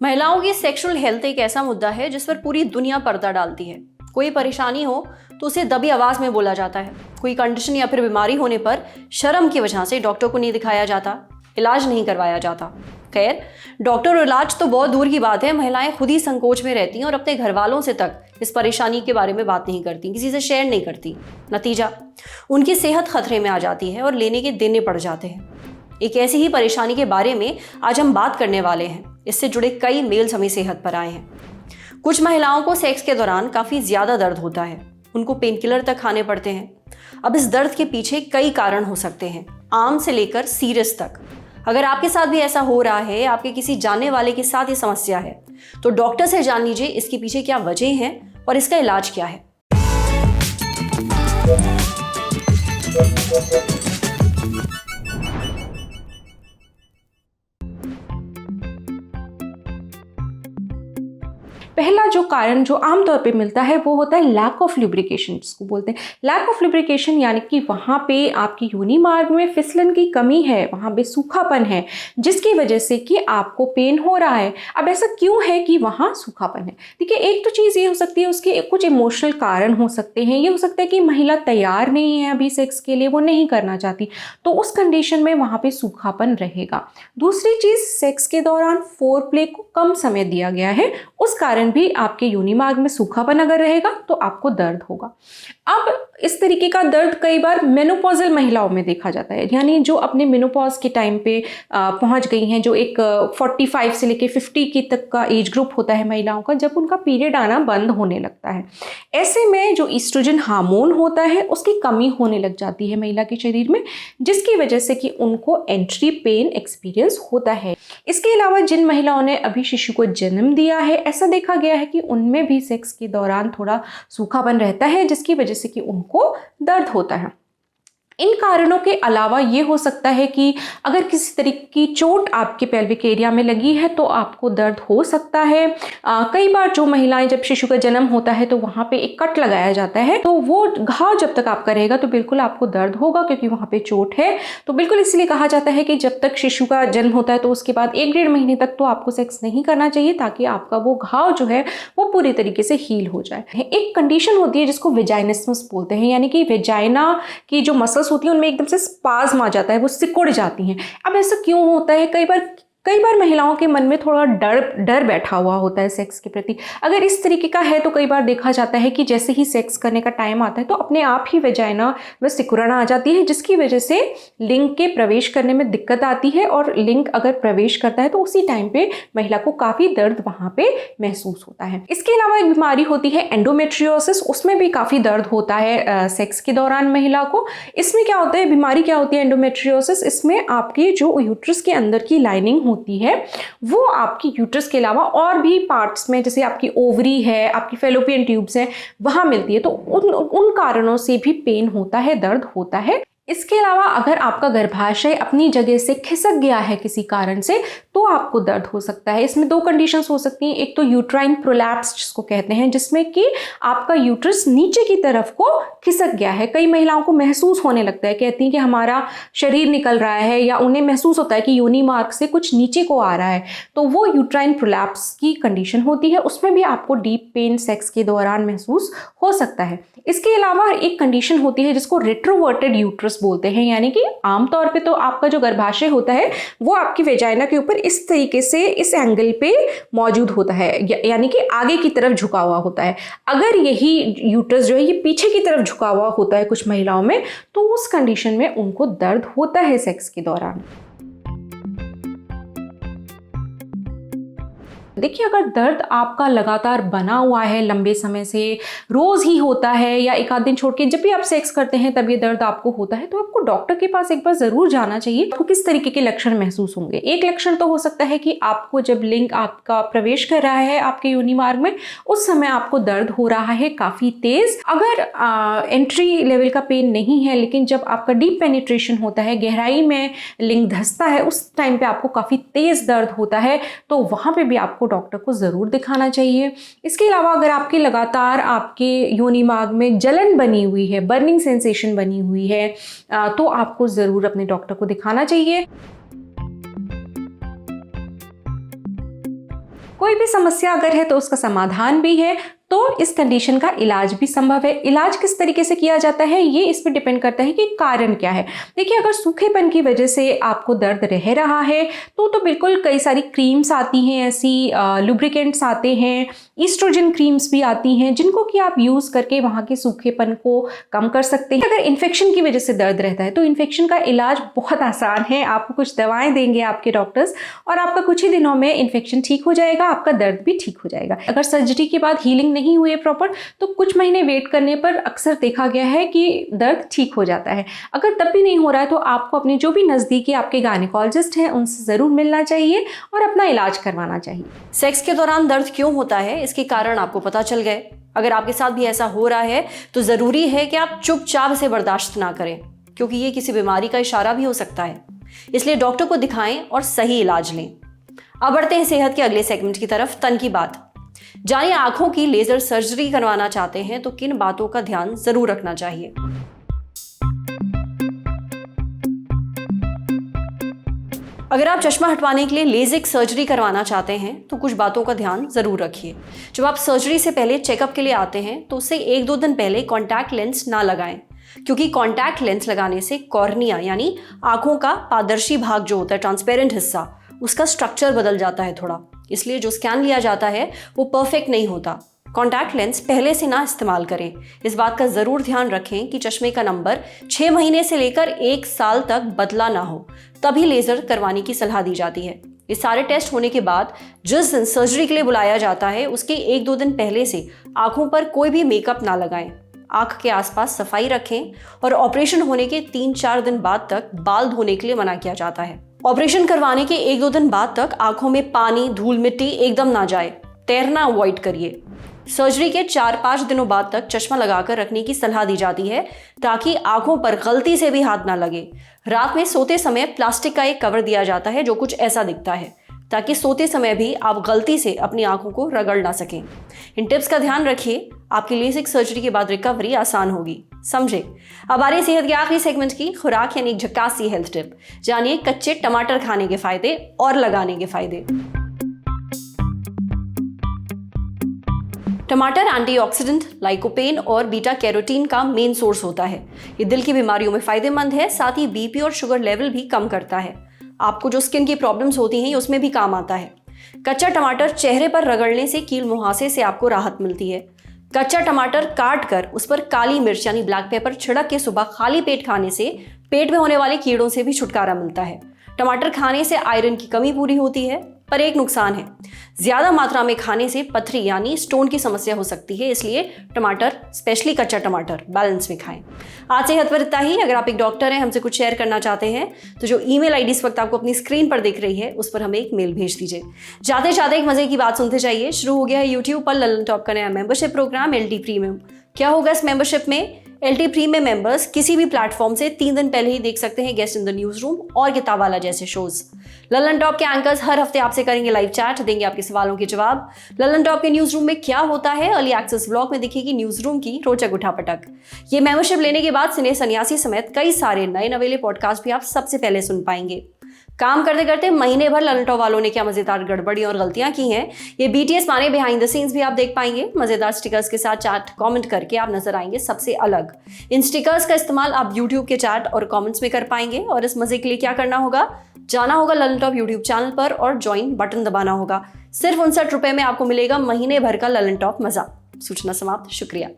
महिलाओं की sexual health एक ऐसा मुद्दा है जिस पर पूरी दुनिया पर्दा डालती है। कोई परेशानी हो तो उसे दबी आवाज में बोला जाता है। कोई कंडीशन या फिर बीमारी होने पर शर्म की वजह से डॉक्टर को नहीं दिखाया जाता, इलाज नहीं करवाया जाता। खैर, डॉक्टर और इलाज तो बहुत दूर की बात है, महिलाएं खुद ही संकोच में रहती हैं और अपने घर वालों से तक इस परेशानी के बारे में बात नहीं करती, किसी से शेयर नहीं करती। नतीजा, उनकी सेहत खतरे में आ जाती है और लेने के देने पड़ जाते हैं। एक ऐसी ही परेशानी के बारे में आज हम बात करने वाले हैं। इससे जुड़े कई मेल्स हमें सेहत पर आए हैं। कुछ महिलाओं को सेक्स के दौरान काफी ज्यादा दर्द होता है, उनको पेन किलर तक खाने पड़ते हैं। अब इस दर्द के पीछे कई कारण हो सकते हैं, आम से लेकर सीरियस तक। अगर आपके साथ भी ऐसा हो रहा है, आपके किसी जानने वाले के साथ ये समस्या है, तो डॉक्टर से जान लीजिए इसके पीछे क्या वजह है और इसका इलाज क्या है। पहला जो कारण जो आमतौर पे मिलता है वो होता है लैक ऑफ लुब्रिकेशन, जिसको बोलते हैं लैक ऑफ लुब्रिकेशन, यानी कि वहाँ पे आपकी योनि मार्ग में फिसलन की कमी है, वहाँ पे सूखापन है, जिसकी वजह से कि आपको पेन हो रहा है। अब ऐसा क्यों है कि वहाँ सूखापन है? देखिए, एक तो चीज़ ये हो सकती है, उसके कुछ इमोशनल कारण हो सकते हैं। ये हो सकता है कि महिला तैयार नहीं है अभी सेक्स के लिए, वो नहीं करना चाहती, तो उस कंडीशन में वहाँ पे सूखापन रहेगा। दूसरी चीज़, सेक्स के दौरान फोर प्ले को कम समय दिया गया है, उस कारण भी आपके योनि मार्ग में सूखापन अगर रहेगा तो आपको दर्द होगा। अब इस तरीके का दर्द कई बार मेनोपॉजल महिलाओं में देखा जाता है, यानी जो अपने मेनोपॉज के टाइम पे पहुंच गई हैं, जो एक 45 से लेके 50 की तक का एज ग्रुप होता है महिलाओं का, जब उनका पीरियड आना बंद होने लगता है। ऐसे में जो ईस्ट्रोजन हार्मोन होता है उसकी कमी होने लग जाती है महिला के शरीर में, जिसकी वजह से कि उनको एंट्री पेन एक्सपीरियंस होता है। इसके अलावा जिन महिलाओं ने अभी शिशु को जन्म दिया है, ऐसा देखा गया है कि उनमें भी सेक्स के दौरान थोड़ा सूखापन रहता है, जिसकी वजह से कि उनको दर्द होता है। इन कारणों के अलावा ये हो सकता है कि अगर किसी तरीके की चोट आपके पेल्विक एरिया में लगी है तो आपको दर्द हो सकता है। कई बार जो महिलाएं, जब शिशु का जन्म होता है तो वहाँ पे एक कट लगाया जाता है, तो वो घाव जब तक आपका रहेगा तो बिल्कुल आपको दर्द होगा, क्योंकि वहाँ पे चोट है। तो बिल्कुल इसलिए कहा जाता है कि जब तक शिशु का जन्म होता है तो उसके बाद 1-1.5 महीने तक तो आपको सेक्स नहीं करना चाहिए, ताकि आपका वो घाव जो है वो पूरी तरीके से हील हो जाए। एक कंडीशन होती है जिसको वेजाइनिस्मस बोलते हैं, यानी कि वेजाइना की जो मसल्स होती है उनमें एकदम से स्पाज्म आ जाता है, वो सिकुड़ जाती हैं। अब ऐसा क्यों होता है? कई बार महिलाओं के मन में थोड़ा डर बैठा हुआ होता है सेक्स के प्रति। अगर इस तरीके का है तो कई बार देखा जाता है कि जैसे ही सेक्स करने का टाइम आता है तो अपने आप ही वेजाइना में सिकुड़न आ जाती है, जिसकी वजह से लिंग के प्रवेश करने में दिक्कत आती है, और लिंग अगर प्रवेश करता है तो उसी टाइम पे महिला को काफ़ी दर्द वहाँ पे महसूस होता है। इसके अलावा एक बीमारी होती है एंडोमेट्रियोसिस, उसमें भी काफ़ी दर्द होता है सेक्स के दौरान महिला को। इसमें क्या होता है, बीमारी क्या होती है एंडोमेट्रियोसिस? इसमें आपकी जो यूट्रस के अंदर की लाइनिंग होती है वो आपकी यूट्रस के अलावा और भी पार्ट्स में, जैसे आपकी ओवरी है, आपकी फेलोपियन ट्यूब्स हैं, वहां मिलती है, तो उन कारणों से भी पेन होता है, दर्द होता है। इसके अलावा अगर आपका गर्भाशय अपनी जगह से खिसक गया है किसी कारण से, तो आपको दर्द हो सकता है। इसमें 2 कंडीशंस हो सकती हैं। एक तो यूट्राइन प्रोलैप्स जिसको कहते हैं, जिसमें कि आपका यूट्रस नीचे की तरफ को खिसक गया है। कई महिलाओं को महसूस होने लगता है, कहती हैं कि हमारा शरीर निकल रहा है, या उन्हें महसूस होता है कि योनि मार्ग से कुछ नीचे को आ रहा है, तो वो यूट्राइन प्रोलैप्स की कंडीशन होती है। उसमें भी आपको डीप पेन सेक्स के दौरान महसूस हो सकता है। इसके अलावा एक कंडीशन होती है जिसको रेट्रोवर्टेड यूट्रस बोलते हैं, यानी कि आमतौर पे तो आपका जो गर्भाशय होता है वो आपकी वेजाइना के ऊपर इस तरीके से, इस एंगल पे मौजूद होता है, यानी कि आगे की तरफ झुका हुआ होता है। अगर यही यूट्रस जो है ये पीछे की तरफ झुका हुआ होता है कुछ महिलाओं में, तो उस कंडीशन में उनको दर्द होता है सेक्स के दौरान। देखिए, अगर दर्द आपका लगातार बना हुआ है, लंबे समय से रोज़ ही होता है, या एक आध दिन छोड़ के जब भी आप सेक्स करते हैं तब ये दर्द आपको होता है, तो आपको डॉक्टर के पास एक बार ज़रूर जाना चाहिए। आपको किस तरीके के लक्षण महसूस होंगे? एक लक्षण तो हो सकता है कि आपको जब लिंग आपका प्रवेश कर रहा है आपके योनि मार्ग में, उस समय आपको दर्द हो रहा है काफ़ी तेज़। अगर एंट्री लेवल का पेन नहीं है, लेकिन जब आपका डीप पेनिट्रेशन होता है, गहराई में लिंग धंसता है, उस टाइम पे आपको काफ़ी तेज़ दर्द होता है, तो वहाँ पे भी आपको डॉक्टर को ज़रूर दिखाना चाहिए। इसके अलावा अगर आपके लगातार आपके योनि मार्ग में जलन बनी हुई है, बर्निंग सेंसेशन बनी हुई है, तो आपको ज़रूर अपने डॉक्टर को दिखाना चाहिए। कोई भी समस्या अगर है तो उसका समाधान भी है, तो इस कंडीशन का इलाज भी संभव है। इलाज किस तरीके से किया जाता है ये इस पर डिपेंड करता है कि कारण क्या है। देखिए, अगर सूखेपन की वजह से आपको दर्द रह रहा है तो बिल्कुल कई सारी क्रीम्स आती हैं, ऐसी लुब्रिकेंट्स आते हैं, ईस्ट्रोजन क्रीम्स भी आती हैं, जिनको कि आप यूज़ करके वहाँ के सूखेपन को कम कर सकते हैं। अगर इन्फेक्शन की वजह से दर्द रहता है तो इन्फेक्शन का इलाज बहुत आसान है। आपको कुछ दवाएं देंगे आपके डॉक्टर्स और आपका कुछ ही दिनों में इन्फेक्शन ठीक हो जाएगा, आपका दर्द भी ठीक हो जाएगा। अगर सर्जरी के बाद हीलिंग नहीं हुई प्रॉपर तो कुछ महीने वेट करने पर अक्सर देखा गया है कि दर्द ठीक हो जाता है। अगर तब भी नहीं हो रहा है तो आपको अपने जो भी नज़दीकी आपके गायनेकोलॉजिस्ट हैं उनसे ज़रूर मिलना चाहिए और अपना इलाज करवाना चाहिए। सेक्स के दौरान दर्द क्यों होता है, इसके कारण आपको पता चल गए। अगर आपके साथ भी ऐसा हो रहा है तो ज़रूरी है कि आप चुपचाप इसे बर्दाश्त ना करें, क्योंकि ये किसी बीमारी का इशारा भी हो सकता है। इसलिए डॉक्टर को दिखाएं और सही इलाज लें। अब बढ़ते हैं सेहत के अगले सेगमेंट की तरफ, तन की बात। जानिए, आंखों की लेजर सर्जरी करवाना चाहते हैं तो किन बातों का ध्यान जरूर रखना चाहिए। अगर आप चश्मा हटवाने के लिए लेजिक सर्जरी करवाना चाहते हैं तो कुछ बातों का ध्यान जरूर रखिए। जब आप सर्जरी से पहले चेकअप के लिए आते हैं तो उससे 1-2 दिन पहले कॉन्टैक्ट लेंस ना लगाएं, क्योंकि कॉन्टैक्ट लेंस लगाने से कॉर्निया यानी आंखों का पारदर्शी भाग जो होता है, ट्रांसपेरेंट हिस्सा, उसका स्ट्रक्चर बदल जाता है थोड़ा। इसलिए जो स्कैन लिया जाता है वो परफेक्ट नहीं होता। कॉन्टैक्ट लेंस पहले से ना इस्तेमाल करें। इस बात का ज़रूर ध्यान रखें कि चश्मे का नंबर 6 महीने से लेकर 1 साल तक बदला ना हो, तभी लेज़र करवाने की सलाह दी जाती है। ये सारे टेस्ट होने के बाद जिस दिन सर्जरी के लिए बुलाया जाता है उसके 1-2 दिन पहले से आंखों पर कोई भी मेकअप ना लगाएं। आंख के आसपास सफाई रखें और ऑपरेशन होने के 3-4 दिन बाद तक बाल धोने के लिए मना किया जाता है। ऑपरेशन करवाने के 1-2 दिन बाद तक आंखों में पानी, धूल, मिट्टी एकदम ना जाए। तैरना अवॉइड करिए। सर्जरी के 4-5 दिनों बाद तक चश्मा लगाकर रखने की सलाह दी जाती है ताकि आंखों पर गलती से भी हाथ ना लगे। रात में सोते समय प्लास्टिक का एक कवर दिया जाता है जो कुछ ऐसा दिखता है, ताकि सोते समय भी आप गलती से अपनी आंखों को रगड़ ना सकें। इन टिप्स का ध्यान रखिए, आपकी लेसिक सर्जरी के बाद रिकवरी आसान होगी। समझे। अब आ रही सेहत के आखिरी सेगमेंट की, खुराक यानी एक झक्कास सी हेल्थ टिप। जानिए कच्चे टमाटर खाने के फायदे और लगाने के फायदे। टमाटर एंटीऑक्सीडेंट, लाइकोपेन और बीटा कैरोटीन का मेन सोर्स होता है। ये दिल की बीमारियों में फायदेमंद है, साथ ही बीपी और शुगर लेवल भी कम करता है। आपको जो स्किन की प्रॉब्लम्स होती हैं उसमें भी काम आता है। कच्चा टमाटर चेहरे पर रगड़ने से कील मुहासे से आपको राहत मिलती है। कच्चा टमाटर काट कर उस पर काली मिर्च यानी ब्लैक पेपर छिड़क के सुबह खाली पेट खाने से पेट में होने वाले कीड़ों से भी छुटकारा मिलता है। टमाटर खाने से आयरन की कमी पूरी होती है, पर एक नुकसान है, ज्यादा मात्रा में खाने से पथरी यानी स्टोन की समस्या हो सकती है। इसलिए टमाटर, स्पेशली कच्चा टमाटर, बैलेंस में खाएं। आज सेहत पर इतना ही। अगर आप एक डॉक्टर हैं, हमसे कुछ शेयर करना चाहते हैं तो जो ईमेल आईडी इस वक्त आपको अपनी स्क्रीन पर दिख रही है उस पर हमें एक मेल भेज दीजिए। जाते जाते एक मजे की बात सुनते जाइए। शुरू हो गया है यूट्यूब पर ललन टॉप का नया मेंबरशिप प्रोग्राम LT प्रीमियम। क्या होगा इस मेंबरशिप में? LT प्रीमियम मेंबर्स किसी भी प्लेटफॉर्म से 3 दिन पहले ही देख सकते हैं guest in the news room और किताबवाला जैसे शोज। ललन टॉप के एंकर्स हर हफ्ते आपसे करेंगे लाइव चैट, देंगे आपके सवालों के जवाब। ललन टॉप के न्यूज रूम में क्या होता है, अर्ली एक्सेस व्लॉग में दिखेगी न्यूज रूम की रोचक उठापटक। ये मेंबरशिप लेने के बाद सिने सन्यासी समेत कई सारे नए नवेले पॉडकास्ट भी आप सबसे पहले सुन पाएंगे। काम करते करते महीने भर ललन टॉप वालों ने क्या मजेदार गड़बड़ी और गलतियां की हैं, ये BTS माने बिहाइंड द सीन्स भी आप देख पाएंगे। मजेदार स्टिकर्स के साथ चैट कमेंट करके आप नजर आएंगे सबसे अलग। इन स्टिकर्स का इस्तेमाल आप YouTube के चैट और कमेंट्स में कर पाएंगे। और इस मजे के लिए क्या करना होगा, जाना होगा ललन टॉप YouTube चैनल पर और ज्वाइन बटन दबाना होगा। सिर्फ 59 रुपए में आपको मिलेगा महीने भर का ललन टॉप मजा। सूचना समाप्त। शुक्रिया।